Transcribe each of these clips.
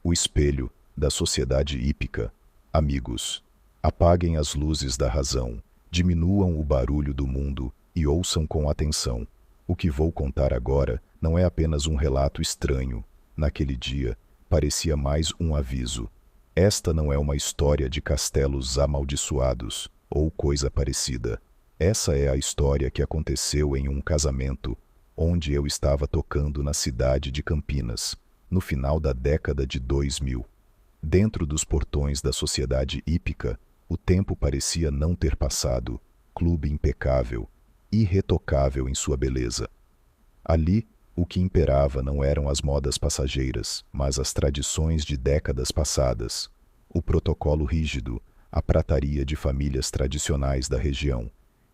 O espelho da sociedade hípica. Amigos, apaguem as luzes da razão, diminuam o barulho do mundo e ouçam com atenção. O que vou contar agora não é apenas um relato estranho. Naquele dia, parecia mais um aviso. Esta não é uma história de castelos amaldiçoados ou coisa parecida. Essa é a história que aconteceu em um casamento onde eu estava tocando na cidade de Campinas, no final da década de 2000. Dentro dos portões da sociedade hípica, o tempo parecia não ter passado, clube impecável, irretocável em sua beleza. Ali, o que imperava não eram as modas passageiras, mas as tradições de décadas passadas, o protocolo rígido, a prataria de famílias tradicionais da região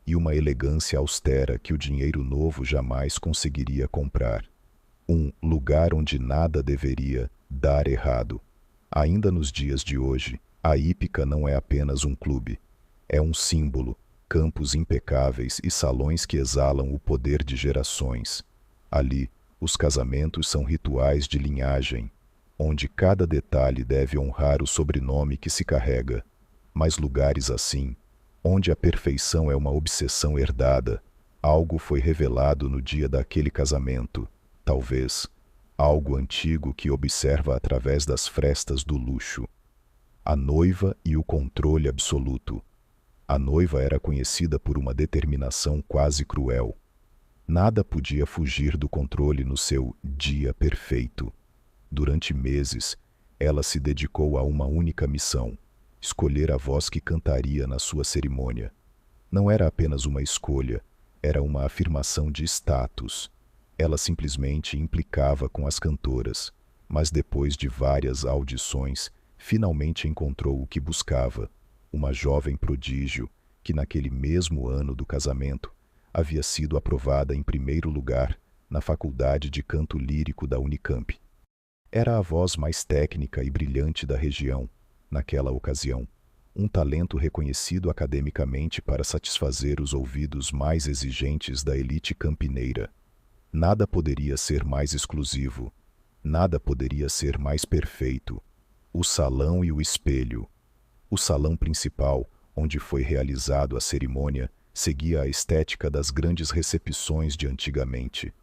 e uma elegância austera que o dinheiro novo jamais conseguiria comprar. Um lugar onde nada deveria dar errado. Ainda nos dias de hoje, a hípica não é apenas um clube. É um símbolo, campos impecáveis e salões que exalam o poder de gerações. Ali, os casamentos são rituais de linhagem, onde cada detalhe deve honrar o sobrenome que se carrega. Mas lugares assim, onde a perfeição é uma obsessão herdada, algo foi revelado no dia daquele casamento, talvez algo antigo que observa através das frestas do luxo. A noiva e o controle absoluto. A noiva era conhecida por uma determinação quase cruel. Nada podia fugir do controle no seu dia perfeito. Durante meses, ela se dedicou a uma única missão: escolher a voz que cantaria na sua cerimônia. Não era apenas uma escolha, era uma afirmação de status. Ela simplesmente implicava com as cantoras, mas depois de várias audições, finalmente encontrou o que buscava: uma jovem prodígio que naquele mesmo ano do casamento havia sido aprovada em primeiro lugar na Faculdade de Canto Lírico da Unicamp. Era a voz mais técnica e brilhante da região, naquela ocasião, um talento reconhecido academicamente para satisfazer os ouvidos mais exigentes da elite campineira. Nada poderia ser mais exclusivo, nada poderia ser mais perfeito. O salão e o espelho. O salão principal, onde foi realizado a cerimônia, seguia a estética das grandes recepções de antigamente.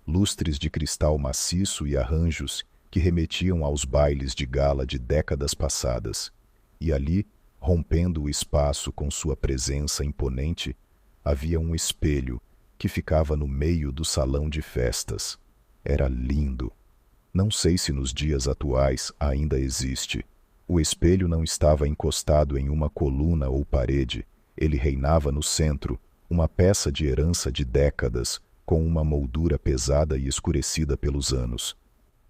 Lustres de cristal maciço e arranjos que remetiam aos bailes de gala de décadas passadas. E ali, rompendo o espaço com sua presença imponente, havia um espelho que ficava no meio do salão de festas. Era lindo. Não sei se nos dias atuais ainda existe. O espelho não estava encostado em uma coluna ou parede. Ele reinava no centro, uma peça de herança de décadas, com uma moldura pesada e escurecida pelos anos.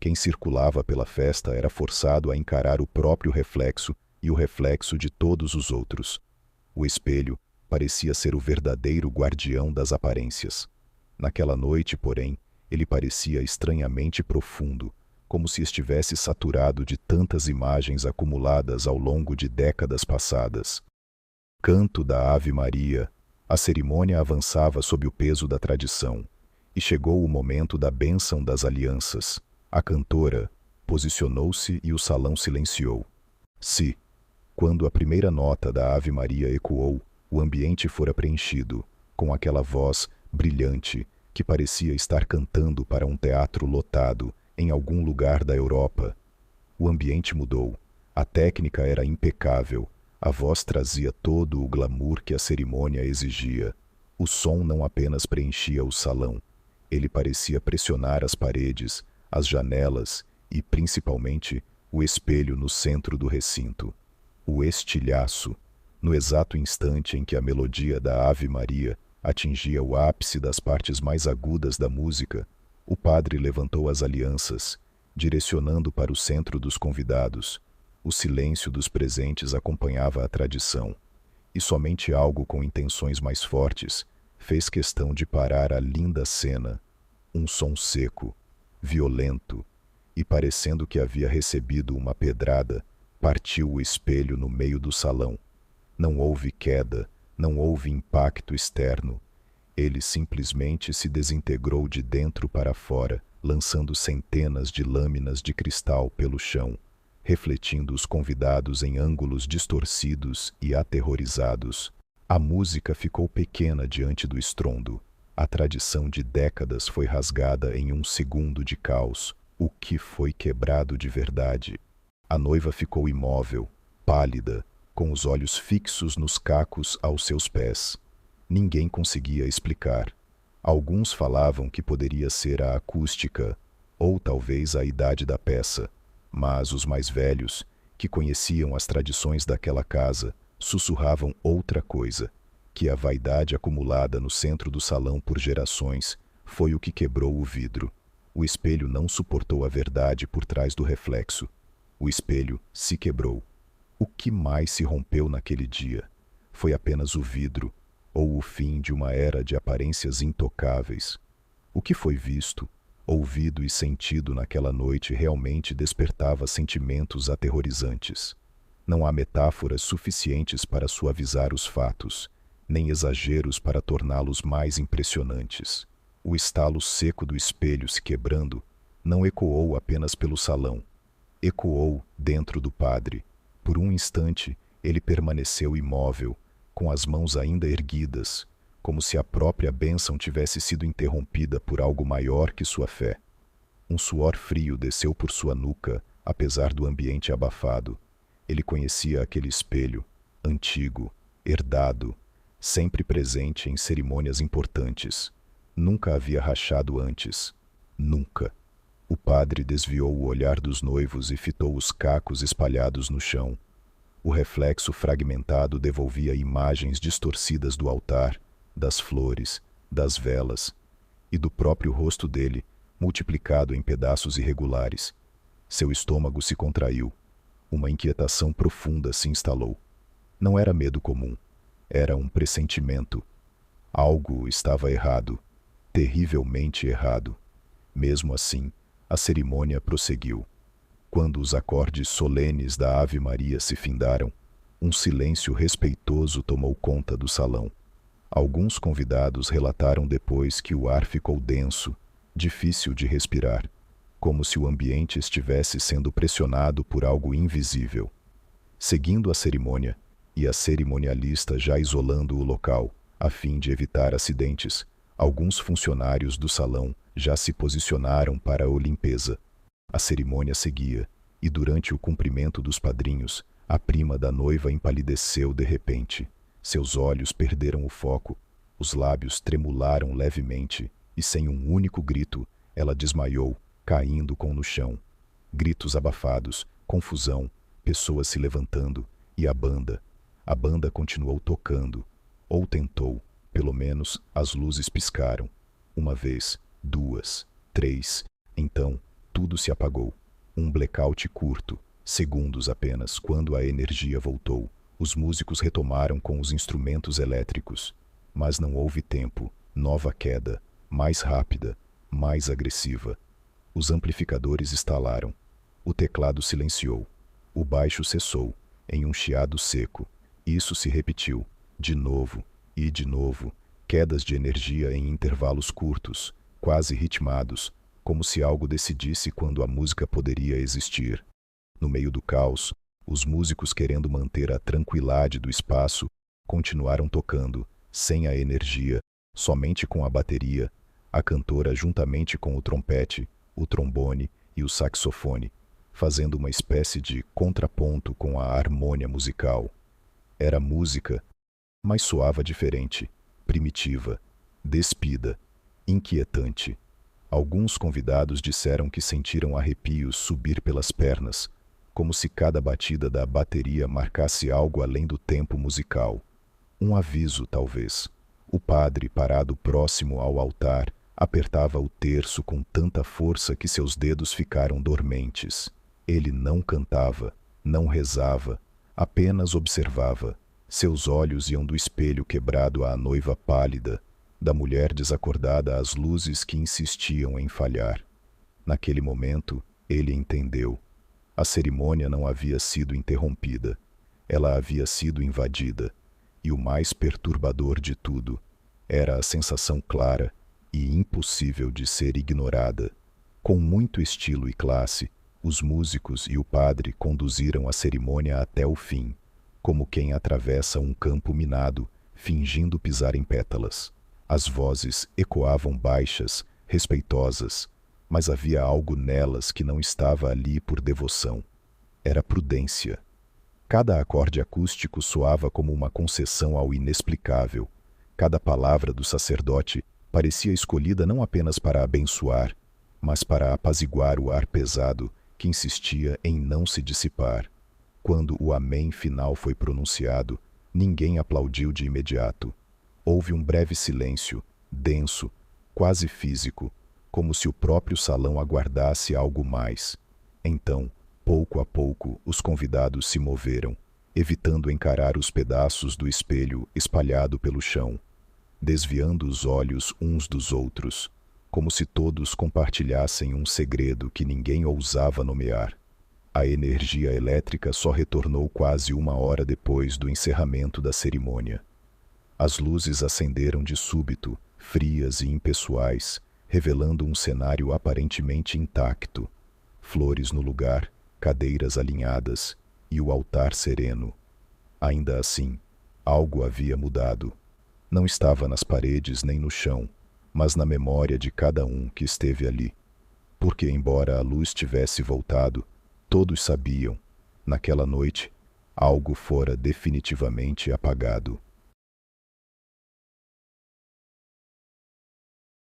Quem circulava pela festa era forçado a encarar o próprio reflexo e o reflexo de todos os outros. O espelho parecia ser o verdadeiro guardião das aparências. Naquela noite, porém, ele parecia estranhamente profundo, como se estivesse saturado de tantas imagens acumuladas ao longo de décadas passadas. Canto da Ave Maria. A cerimônia avançava sob o peso da tradição, e chegou o momento da bênção das alianças. A cantora posicionou-se e o salão silenciou. Se, quando a primeira nota da Ave Maria ecoou, o ambiente fora preenchido, com aquela voz brilhante que parecia estar cantando para um teatro lotado em algum lugar da Europa. O ambiente mudou. A técnica era impecável. A voz trazia todo o glamour que a cerimônia exigia. O som não apenas preenchia o salão. Ele parecia pressionar as paredes, as janelas e, principalmente, o espelho no centro do recinto. O estilhaço. No exato instante em que a melodia da Ave Maria atingia o ápice das partes mais agudas da música, o padre levantou as alianças, direcionando para o centro dos convidados. O silêncio dos presentes acompanhava a tradição, e somente algo com intenções mais fortes fez questão de parar a linda cena. Um som seco, violento, e parecendo que havia recebido uma pedrada, partiu o espelho no meio do salão. Não houve queda, não houve impacto externo. Ele simplesmente se desintegrou de dentro para fora, lançando centenas de lâminas de cristal pelo chão. refletindo os convidados em ângulos distorcidos e aterrorizados. A música ficou pequena diante do estrondo. A tradição de décadas foi rasgada em um segundo de caos. O que foi quebrado de verdade? A noiva ficou imóvel, pálida, com os olhos fixos nos cacos aos seus pés. Ninguém conseguia explicar. Alguns falavam que poderia ser a acústica, ou talvez a idade da peça, mas os mais velhos, que conheciam as tradições daquela casa, sussurravam outra coisa, que a vaidade acumulada no centro do salão por gerações foi o que quebrou o vidro. O espelho não suportou a verdade por trás do reflexo. O espelho se quebrou. O que mais se rompeu naquele dia? Foi apenas o vidro, ou o fim de uma era de aparências intocáveis. O que foi visto, ouvido e sentido naquela noite realmente despertava sentimentos aterrorizantes. Não há metáforas suficientes para suavizar os fatos, nem exageros para torná-los mais impressionantes. O estalo seco do espelho se quebrando não ecoou apenas pelo salão. Ecoou dentro do padre. Por um instante, ele permaneceu imóvel, com as mãos ainda erguidas, como se a própria bênção tivesse sido interrompida por algo maior que sua fé. Um suor frio desceu por sua nuca, apesar do ambiente abafado. Ele conhecia aquele espelho, antigo, herdado, sempre presente em cerimônias importantes. Nunca havia rachado antes. Nunca. O padre desviou o olhar dos noivos e fitou os cacos espalhados no chão. O reflexo fragmentado devolvia imagens distorcidas do altar, das flores, das velas e do próprio rosto dele, multiplicado em pedaços irregulares. Seu estômago se contraiu. Uma inquietação profunda se instalou. Não era medo comum. Era um pressentimento. Algo estava errado. Terrivelmente errado. Mesmo assim, a cerimônia prosseguiu. Quando os acordes solenes da Ave Maria se findaram, um silêncio respeitoso tomou conta do salão. Alguns convidados relataram depois que o ar ficou denso, difícil de respirar, como se o ambiente estivesse sendo pressionado por algo invisível. Seguindo a cerimônia, e a cerimonialista já isolando o local, a fim de evitar acidentes, alguns funcionários do salão já se posicionaram para a limpeza. A cerimônia seguia, e durante o cumprimento dos padrinhos, a prima da noiva empalideceu de repente. Seus olhos perderam o foco, os lábios tremularam levemente, e sem um único grito, ela desmaiou, caindo no chão. Gritos abafados, confusão, pessoas se levantando, e a banda continuou tocando, ou tentou, pelo menos as luzes piscaram. Uma vez, duas, três, então, tudo se apagou. Um blackout curto, segundos apenas, quando a energia voltou. Os músicos retomaram com os instrumentos elétricos. Mas não houve tempo. Nova queda, mais rápida, mais agressiva. Os amplificadores estalaram. O teclado silenciou. O baixo cessou, em um chiado seco. Isso se repetiu, de novo e de novo. Quedas de energia em intervalos curtos, quase ritmados, como se algo decidisse quando a música poderia existir. No meio do caos, os músicos, querendo manter a tranquilidade do espaço, continuaram tocando, sem a energia, somente com a bateria, a cantora juntamente com o trompete, o trombone e o saxofone, fazendo uma espécie de contraponto com a harmônia musical. Era música, mas soava diferente, primitiva, despida, inquietante. Alguns convidados disseram que sentiram arrepios subir pelas pernas, como se cada batida da bateria marcasse algo além do tempo musical. Um aviso, talvez. O padre, parado próximo ao altar, apertava o terço com tanta força que seus dedos ficaram dormentes. Ele não cantava, não rezava, apenas observava. Seus olhos iam do espelho quebrado à noiva pálida, da mulher desacordada às luzes que insistiam em falhar. Naquele momento, ele entendeu. A cerimônia não havia sido interrompida. Ela havia sido invadida. E o mais perturbador de tudo era a sensação clara e impossível de ser ignorada. Com muito estilo e classe, Os músicos e o padre conduziram a cerimônia até o fim, como quem atravessa um campo minado, fingindo pisar em pétalas. As vozes ecoavam baixas, respeitosas, mas havia algo nelas que não estava ali por devoção. Era prudência. Cada acorde acústico soava como uma concessão ao inexplicável. Cada palavra do sacerdote parecia escolhida não apenas para abençoar, mas para apaziguar o ar pesado que insistia em não se dissipar. Quando o amém final foi pronunciado, ninguém aplaudiu de imediato. Houve um breve silêncio, denso, quase físico, como se o próprio salão aguardasse algo mais. Então, pouco a pouco, os convidados se moveram, evitando encarar os pedaços do espelho espalhado pelo chão, desviando os olhos uns dos outros, como se todos compartilhassem um segredo que ninguém ousava nomear. A energia elétrica só retornou quase 1 hora depois do encerramento da cerimônia. As luzes acenderam de súbito, frias e impessoais, revelando um cenário aparentemente intacto. Flores no lugar, cadeiras alinhadas e o altar sereno. Ainda assim, algo havia mudado. Não estava nas paredes nem no chão, mas na memória de cada um que esteve ali. Porque, embora a luz tivesse voltado, todos sabiam, naquela noite, algo fora definitivamente apagado.